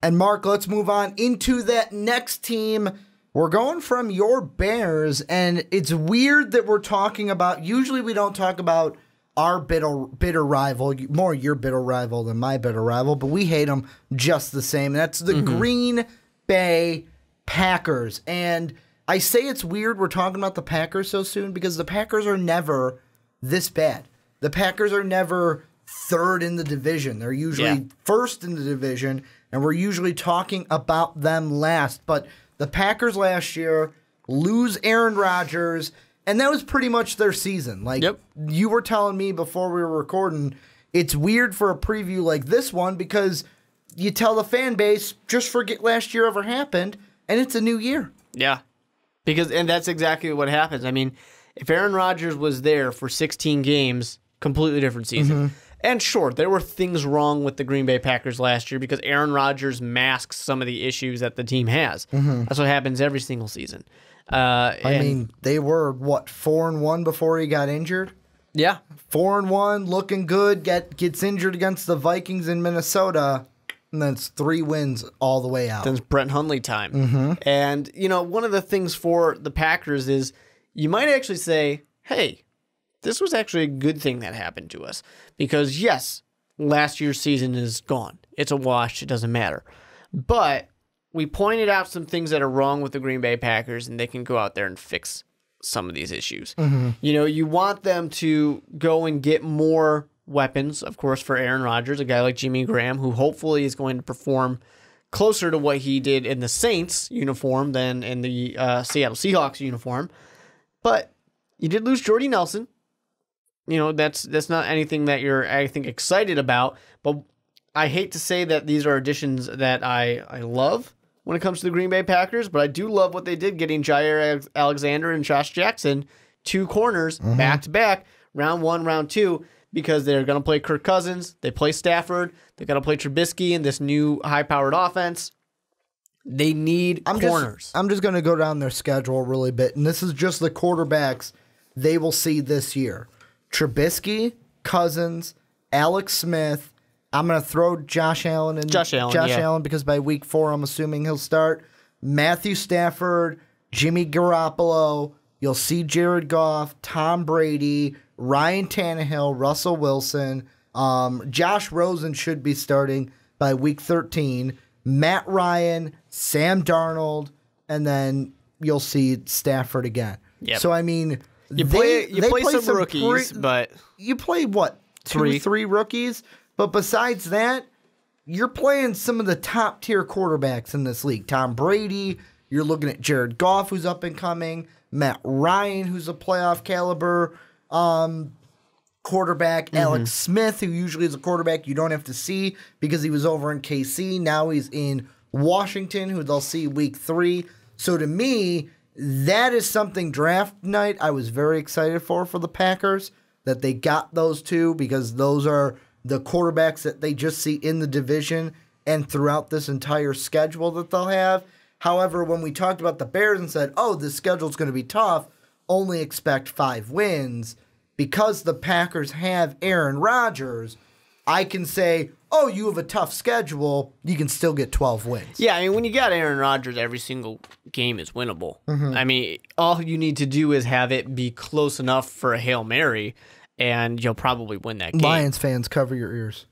And Mark, let's move on into that next team. We're going from your Bears, and it's weird that we're talking about, usually we don't talk about our bitter rival, more your bitter rival than my bitter rival, but we hate them just the same. That's the Green Bay Packers. And I say it's weird we're talking about the Packers so soon because the Packers are never this bad. The Packers are never third in the division. They're usually first in the division, and we're usually talking about them last. But the Packers last year lose Aaron Rodgers, and that was pretty much their season. Like you were telling me before we were recording, it's weird for a preview like this one because you tell the fan base, just forget last year ever happened, and it's a new year. Yeah. And that's exactly what happens. I mean, if Aaron Rodgers was there for 16 games, completely different season. And sure, there were things wrong with the Green Bay Packers last year because Aaron Rodgers masks some of the issues that the team has. That's what happens every single season. I mean, they were, 4-1 before he got injured? Yeah. 4-1, looking good, gets injured against the Vikings in Minnesota, and then it's 3 wins all the way out. Then it's Brett Hundley time. And, one of the things for the Packers is you might actually say, hey, this was actually a good thing that happened to us. Because, yes, last year's season is gone. It's a wash. It doesn't matter. But we pointed out some things that are wrong with the Green Bay Packers, and they can go out there and fix some of these issues. You want them to go and get more weapons, of course, for Aaron Rodgers, a guy like Jimmy Graham, who hopefully is going to perform closer to what he did in the Saints uniform than in the Seattle Seahawks uniform. But you did lose Jordy Nelson. That's not anything that you're, I think, excited about. But I hate to say that these are additions that I love when it comes to the Green Bay Packers, but I do love what they did getting Jair Alexander and Josh Jackson, 2 corners, back-to-back, round 1, round 2, because they're going to play Kirk Cousins. They play Stafford. They're going to play Trubisky in this new high-powered offense. They need corners. I'm just going to go down their schedule really bit, and this is just the quarterbacks they will see this year. Trubisky, Cousins, Alex Smith. I'm going to throw Josh Allen Allen because by week 4, I'm assuming he'll start. Matthew Stafford, Jimmy Garoppolo. You'll see Jared Goff, Tom Brady, Ryan Tannehill, Russell Wilson. Josh Rosen should be starting by week 13. Matt Ryan, Sam Darnold, and then you'll see Stafford again. So, I mean, you play some rookies, but you play what? Three rookies? But besides that, you're playing some of the top tier quarterbacks in this league. Tom Brady, you're looking at Jared Goff, who's up and coming, Matt Ryan, who's a playoff caliber quarterback, Alex Smith, who usually is a quarterback you don't have to see because he was over in KC. Now he's in Washington, who they'll see week 3. So to me, that is something draft night I was very excited for the Packers, that they got those 2 because those are the quarterbacks that they just see in the division and throughout this entire schedule that they'll have. However, when we talked about the Bears and said, oh, this schedule's going to be tough, only expect 5 wins, because the Packers have Aaron Rodgers, I can say, oh, you have a tough schedule, you can still get 12 wins. Yeah, I mean, when you got Aaron Rodgers, every single game is winnable. I mean, all you need to do is have it be close enough for a Hail Mary, and you'll probably win that game. Lions fans, cover your ears.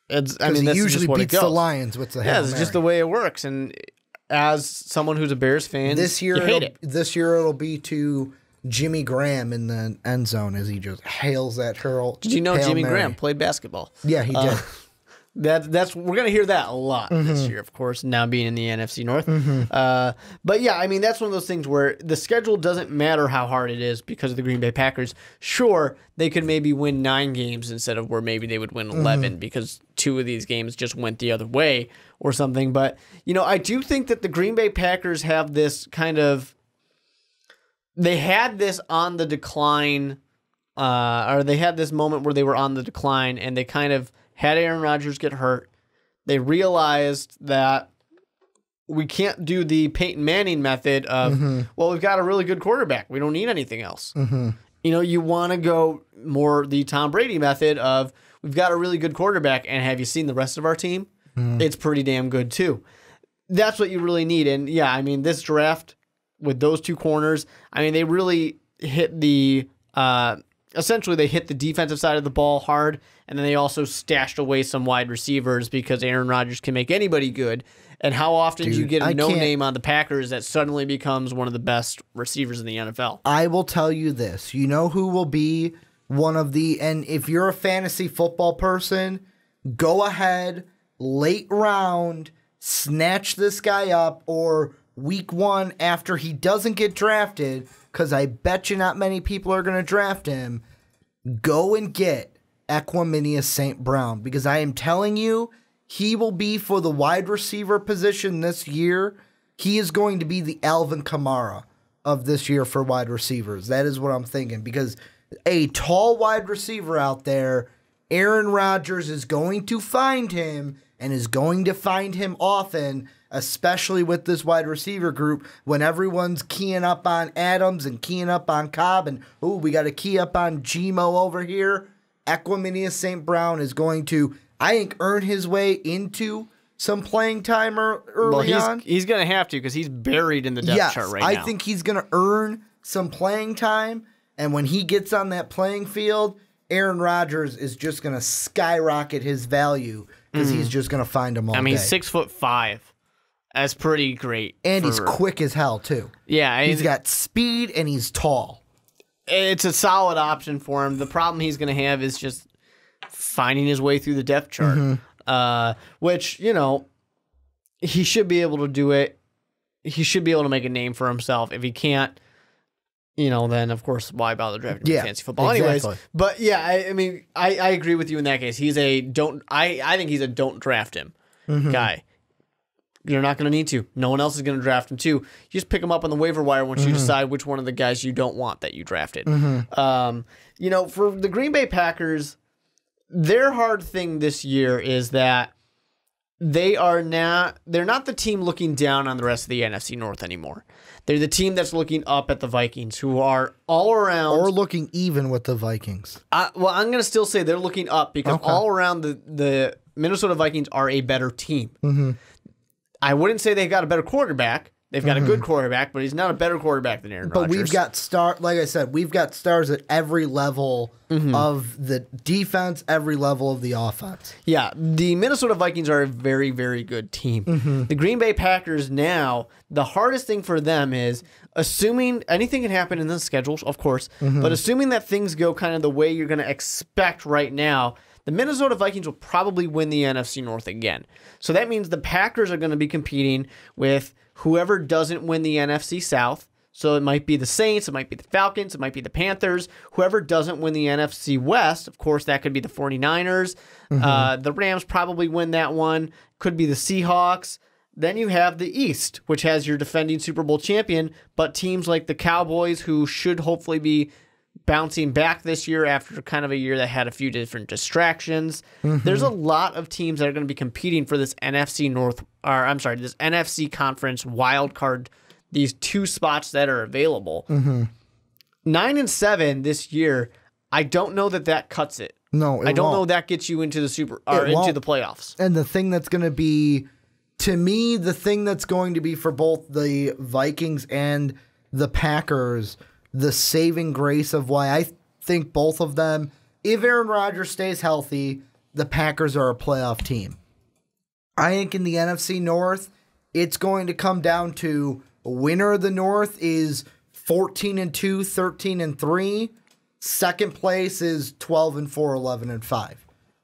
That's he usually just what beats the Lions with the Hail Mary. Yeah, it's just the way it works. And as someone who's a Bears fan, this year you hate it. This year it'll be to Jimmy Graham in the end zone as he just hails that hurl. Did you know Hail Jimmy Mary. Graham played basketball? Yeah, he did. We're gonna hear that a lot this year, of course, now being in the NFC North. But yeah, I mean, that's one of those things where the schedule doesn't matter how hard it is because of the Green Bay Packers. Sure, they could maybe win 9 games instead of where maybe they would win 11 because 2 of these games just went the other way or something. But I do think that the Green Bay Packers have this kind of, they had this on the decline, or they had this moment where they were on the decline, and they kind of had Aaron Rodgers get hurt. They realized that we can't do the Peyton Manning method of, well, we've got a really good quarterback. We don't need anything else. You want to go more the Tom Brady method of, we've got a really good quarterback, and have you seen the rest of our team? it's pretty damn good too. That's what you really need. And yeah, I mean, this draft with those two corners, I mean, they really hit the essentially they hit the defensive side of the ball hard, and then they also stashed away some wide receivers because Aaron Rodgers can make anybody good. And how often do you get a no-name on the Packers that suddenly becomes one of the best receivers in the NFL? I will tell you this. You know who will be one of the, and if you're a fantasy football person, go ahead, late round, snatch this guy up, or week one after he doesn't get drafted, because I bet you not many people are going to draft him, go and get Equanimeous St. Brown, because I am telling you, he will be for the wide receiver position this year. He is going to be the Alvin Kamara of this year for wide receivers. That is what I'm thinking, because a tall wide receiver out there, Aaron Rodgers is going to find him and is going to find him often, especially with this wide receiver group when everyone's keying up on Adams and keying up on Cobb and, oh, we got to key up on Gmo over here. Equanimeous St. Brown is going to, I think, earn his way into some playing time early on. He's going to have to, because he's buried in the depth chart right now. I think he's going to earn some playing time, and when he gets on that playing field, Aaron Rodgers is just going to skyrocket his value because he's just going to find him all day. I mean, 6'5". That's pretty great. And he's quick as hell, too. Yeah. He's got speed, and he's tall. It's a solid option for him. The problem he's going to have is just finding his way through the depth chart, which, you know, he should be able to do it. He should be able to make a name for himself. If he can't, you know, then, of course, why bother drafting fantasy football? Exactly. Anyways, but yeah, I mean, I agree with you in that case. He's a I think he's a don't draft him guy. You're not going to need to. No one else is going to draft him, too. You just pick him up on the waiver wire once you decide which one of the guys you don't want that you drafted. You know, for the Green Bay Packers, their hard thing this year is that they're not the team looking down on the rest of the NFC North anymore. They're the team that's looking up at the Vikings, who are all around, or looking even with the Vikings. Well, I'm going to still say they're looking up, because all around the Minnesota Vikings are a better team. I wouldn't say they've got a better quarterback. They've got a good quarterback, but he's not a better quarterback than Aaron Rodgers. But we've got like I said, we've got stars at every level of the defense, every level of the offense. Yeah, the Minnesota Vikings are a very, very good team. The Green Bay Packers now, the hardest thing for them is, assuming anything can happen in the schedule, of course, but assuming that things go kind of the way you're going to expect right now, the Minnesota Vikings will probably win the NFC North again. So that means the Packers are going to be competing with whoever doesn't win the NFC South. So it might be the Saints, it might be the Falcons, it might be the Panthers. Whoever doesn't win the NFC West, of course, that could be the 49ers. The Rams probably win that one. Could be the Seahawks. Then you have the East, which has your defending Super Bowl champion, but teams like the Cowboys, who should hopefully be bouncing back this year after kind of a year that had a few different distractions. There's a lot of teams that are going to be competing for this NFC this NFC conference wild card, these two spots that are available. 9-7 this year, I don't know that cuts it. No, I don't know that gets you into the into the playoffs. And the thing that's going to be, to me, the thing that's going to be for both the Vikings and the Packers, the saving grace of why I think both of them, if Aaron Rodgers stays healthy, the Packers are a playoff team. I think in the NFC North, it's going to come down to a winner of the North is 14-2, 13-3. Second place is 12-4, 11-5.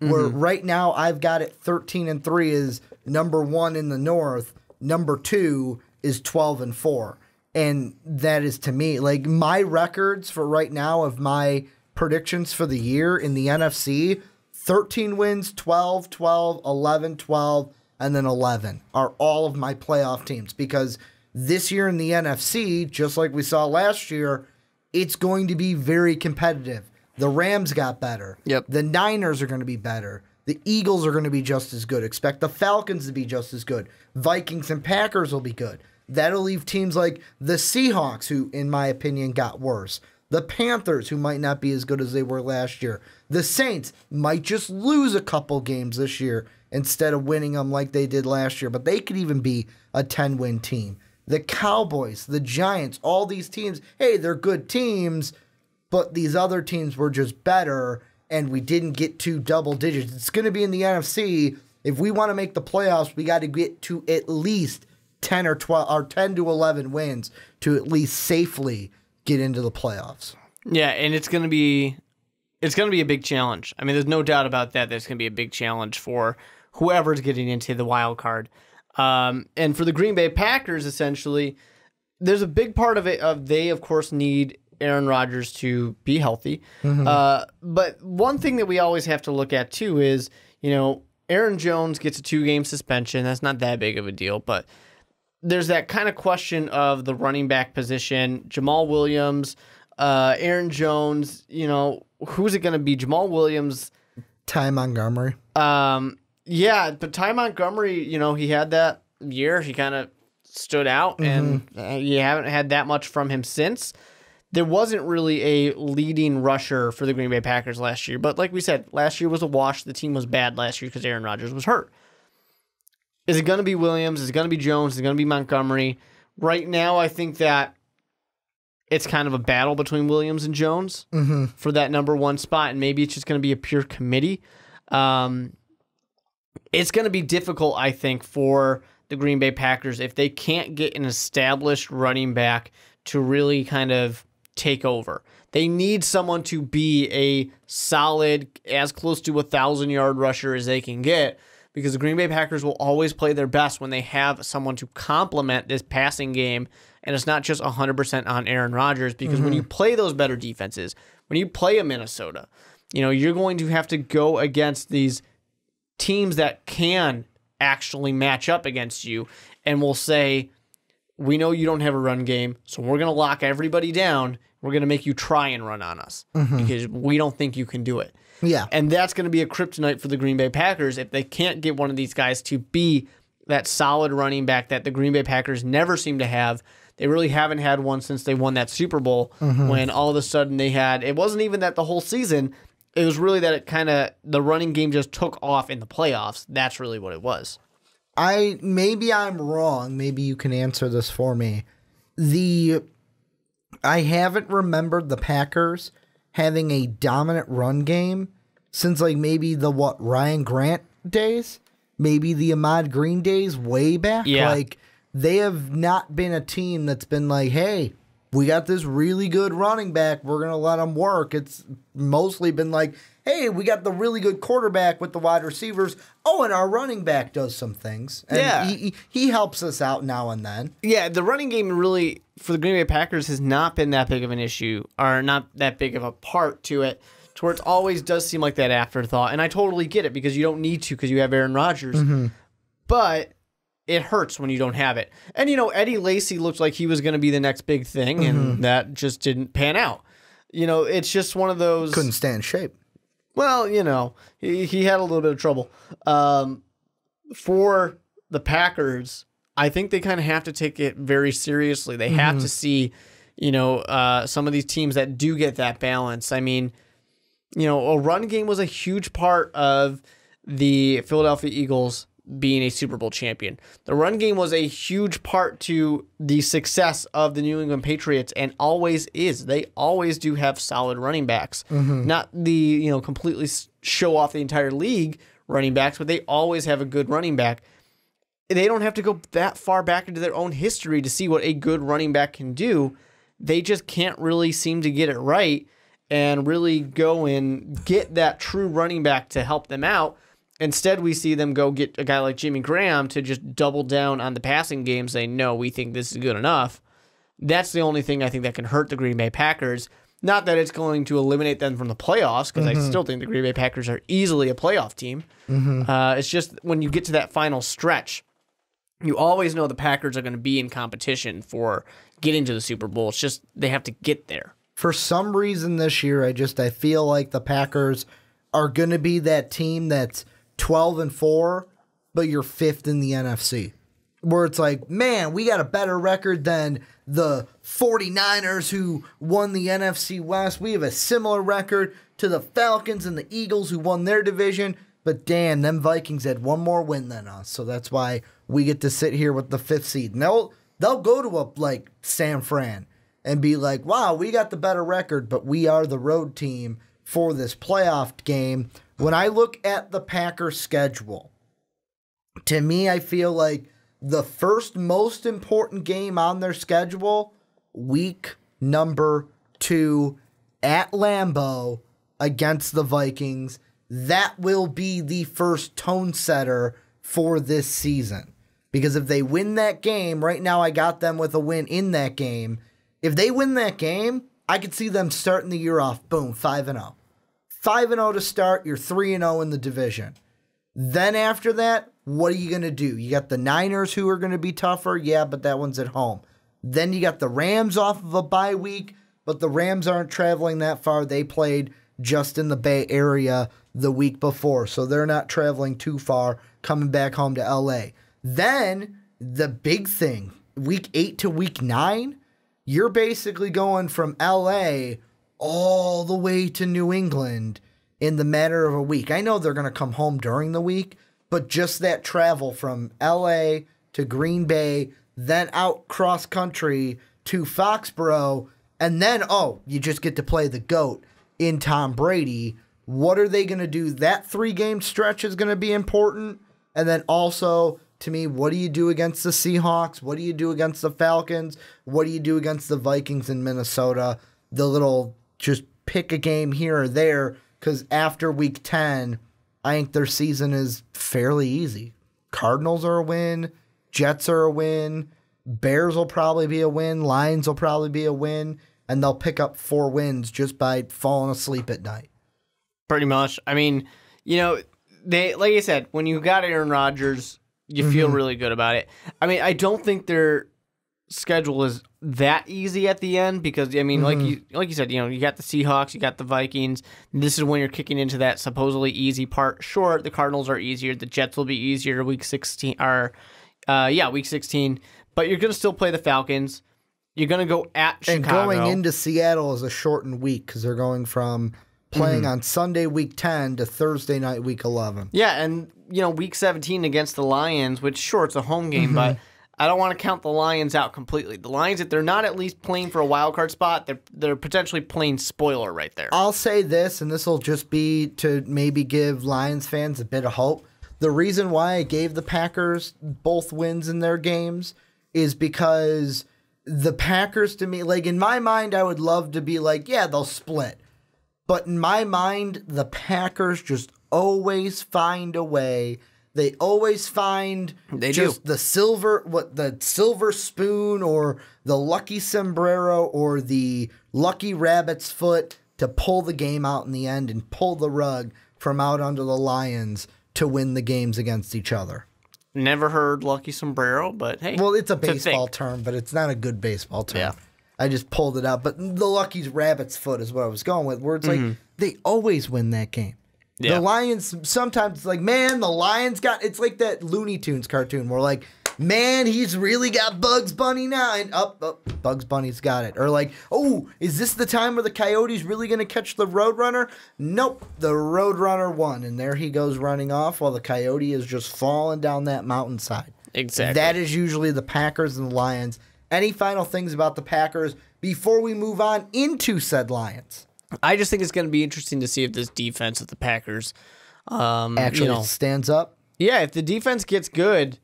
Where right now I've got it 13-3 is number one in the North. Number two is 12-4. And that is, to me, like, my records for right now of my predictions for the year in the NFC, 13 wins, 12, 12, 11, 12, and then 11 are all of my playoff teams. Because this year in the NFC, just like we saw last year, it's going to be very competitive. The Rams got better. The Niners are going to be better. The Eagles are going to be just as good. Expect the Falcons to be just as good. Vikings and Packers will be good. That'll leave teams like the Seahawks, who, in my opinion, got worse. The Panthers, who might not be as good as they were last year. The Saints might just lose a couple games this year instead of winning them like they did last year. But they could even be a 10-win team. The Cowboys, the Giants, all these teams, hey, they're good teams, but these other teams were just better, and we didn't get to double digits. It's going to be in the NFC. If we want to make the playoffs, we got to get to at least 10 or 12 or 10 to 11 wins to at least safely get into the playoffs. Yeah, and it's going to be a big challenge. I mean, there's no doubt about that. There's going to be a big challenge for whoever's getting into the wild card. And for the Green Bay Packers, essentially, there's a big part of it they, of course, need Aaron Rodgers to be healthy. But one thing that we always have to look at, too, is, Aaron Jones gets a 2-game suspension. That's not that big of a deal, but there's that kind of question of the running back position. Jamal Williams, Aaron Jones, who's it going to be? Jamal Williams. Ty Montgomery. Yeah, but Ty Montgomery, he had that year. He kind of stood out, and you haven't had that much from him since. There wasn't really a leading rusher for the Green Bay Packers last year. But like we said, last year was a wash. The team was bad last year because Aaron Rodgers was hurt. Is it going to be Williams? Is it going to be Jones? Is it going to be Montgomery? Right now, I think that it's kind of a battle between Williams and Jones for that number 1 spot, and maybe it's just going to be a pure committee. It's going to be difficult, I think, for the Green Bay Packers if they can't get an established running back to really kind of take over. They need someone to be a solid, as close to 1,000-yard rusher as they can get, because the Green Bay Packers will always play their best when they have someone to complement this passing game, and it's not just 100% on Aaron Rodgers, because when you play those better defenses, when you play a Minnesota, you're going to have to go against these teams that can actually match up against you and will say, we know you don't have a run game, so we're going to lock everybody down. We're going to make you try and run on us because we don't think you can do it. Yeah. And that's going to be a kryptonite for the Green Bay Packers if they can't get one of these guys to be that solid running back that the Green Bay Packers never seem to have. They really haven't had one since they won that Super Bowl when all of a sudden they had, it wasn't even that the whole season, it was really that the running game just took off in the playoffs. That's really what it was. Maybe I'm wrong. Maybe you can answer this for me. I haven't remembered the Packers having a dominant run game since maybe the Ryan Grant days, maybe the Ahmad Green days way back. Yeah. They have not been a team that's been like, hey, we got this really good running back, we're going to let him work. It's mostly been like, hey, we got the really good quarterback with the wide receivers. Oh, and our running back does some things. And he helps us out now and then. Yeah, the running game really, for the Green Bay Packers, has not been that big of an issue, or not that big of a part to it, to where it always does seem like that afterthought. And I totally get it, because you don't need to, because you have Aaron Rodgers. But it hurts when you don't have it. And, Eddie Lacy looked like he was going to be the next big thing, and that just didn't pan out. It's just one of those... Couldn't stay in shape. Well, he had a little bit of trouble. For the Packers, I think they kind of have to take it very seriously. They have to see, some of these teams that do get that balance. I mean, a run game was a huge part of the Philadelphia Eagles being a Super Bowl champion. The run game was a huge part to the success of the New England Patriots, and always is. They always do have solid running backs. Not the, completely show off the entire league running backs, but they always have a good running back. They don't have to go that far back into their own history to see what a good running back can do. They just can't really seem to get it right and really go and get that true running back to help them out. Instead, we see them go get a guy like Jimmy Graham to just double down on the passing game, saying, no, we think this is good enough. That's the only thing I think that can hurt the Green Bay Packers. Not that it's going to eliminate them from the playoffs, because I still think the Green Bay Packers are easily a playoff team. It's just when you get to that final stretch, you always know the Packers are going to be in competition for getting to the Super Bowl. It's just they have to get there. For some reason this year, I feel like the Packers are going to be that team that's 12-4, but you're 5th in the NFC. Where it's like, man, we got a better record than the 49ers who won the NFC West. We have a similar record to the Falcons and the Eagles who won their division. but damn, them Vikings had one more win than us, so that's why we get to sit here with the 5th seed. And they'll go to a San Fran and be like, wow, we got the better record, but we are the road team for this playoff game. When I look at the Packers' schedule, to me, I feel like the first most important game on their schedule, week number 2 at Lambeau against the Vikings, that will be the first tone setter for this season. Because if they win that game, right now I got them with a win in that game. If they win that game, I could see them starting the year off, boom, 5-0. 5-0 to start, you're 3-0 in the division. Then after that, what are you going to do? You got the Niners who are going to be tougher, yeah, but that one's at home. Then you got the Rams off of a bye week, but the Rams aren't traveling that far. They played just in the Bay Area the week before, so they're not traveling too far, coming back home to LA. Then the big thing, week 8 to week 9, you're basically going from LA all the way to New England in the matter of a week. I know they're going to come home during the week, but just that travel from LA to Green Bay, then out cross country to Foxborough, and then, you just get to play the GOAT in Tom Brady. What are they going to do? That 3-game stretch is going to be important. And then also, to me, what do you do against the Seahawks? What do you do against the Falcons? What do you do against the Vikings in Minnesota? The little just pick a game here or there, because after week 10, I think their season is fairly easy. Cardinals are a win. Jets are a win. Bears will probably be a win. Lions will probably be a win. And they'll pick up 4 wins just by falling asleep at night. Pretty much. I mean, they, like I said, when you got Aaron Rodgers, you feel really good about it. I mean, I don't think their schedule is that easy at the end because, I mean, like you said, you got the Seahawks, you got the Vikings. This is when you're kicking into that supposedly easy part. Sure, the Cardinals are easier. The Jets will be easier week 16. Week 16. But you're going to still play the Falcons. You're going to go at Chicago. And going into Seattle is a shortened week because they're going from playing on Sunday, week 10 to Thursday night, week 11. Yeah, and, week 17 against the Lions, which, sure, it's a home game, but I don't want to count the Lions out completely. The Lions, if they're not at least playing for a wild card spot, they're potentially playing spoiler right there. I'll say this, and this will just be to maybe give Lions fans a bit of hope. The reason why I gave the Packers both wins in their games is because the Packers, to me, in my mind, I would love to be yeah, they'll split. But in my mind, the Packers just always find a way. They always find the silver spoon or the lucky sombrero or the lucky rabbit's foot to pull the game out in the end and pull the rug from out under the Lions to win the games against each other. Never heard lucky sombrero, but hey. Well, it's a baseball term, but it's not a good baseball term. Yeah. I just pulled it out. But the lucky rabbit's foot is what I was going with, where it's they always win that game. Yeah. The Lions, sometimes it's man, the Lions it's like that Looney Tunes cartoon where man, he's really got Bugs Bunny now. And Bugs Bunny's got it. Or is this the time where the Coyote's really going to catch the Roadrunner? Nope, the Roadrunner won. And there he goes running off while the Coyote is just falling down that mountainside. Exactly. That is usually the Packers and the Lions. Any final things about the Packers before we move on into said Lions? I just think it's going to be interesting to see if this defense of the Packers actually stands up. Yeah, if the defense gets good,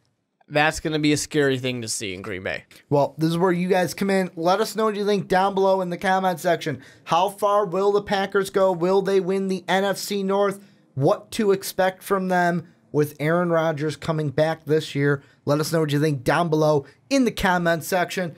that's going to be a scary thing to see in Green Bay. Well, this is where you guys come in. Let us know what you think down below in the comment section. How far will the Packers go? Will they win the NFC North? What to expect from them with Aaron Rodgers coming back this year? Let us know what you think down below in the comment section.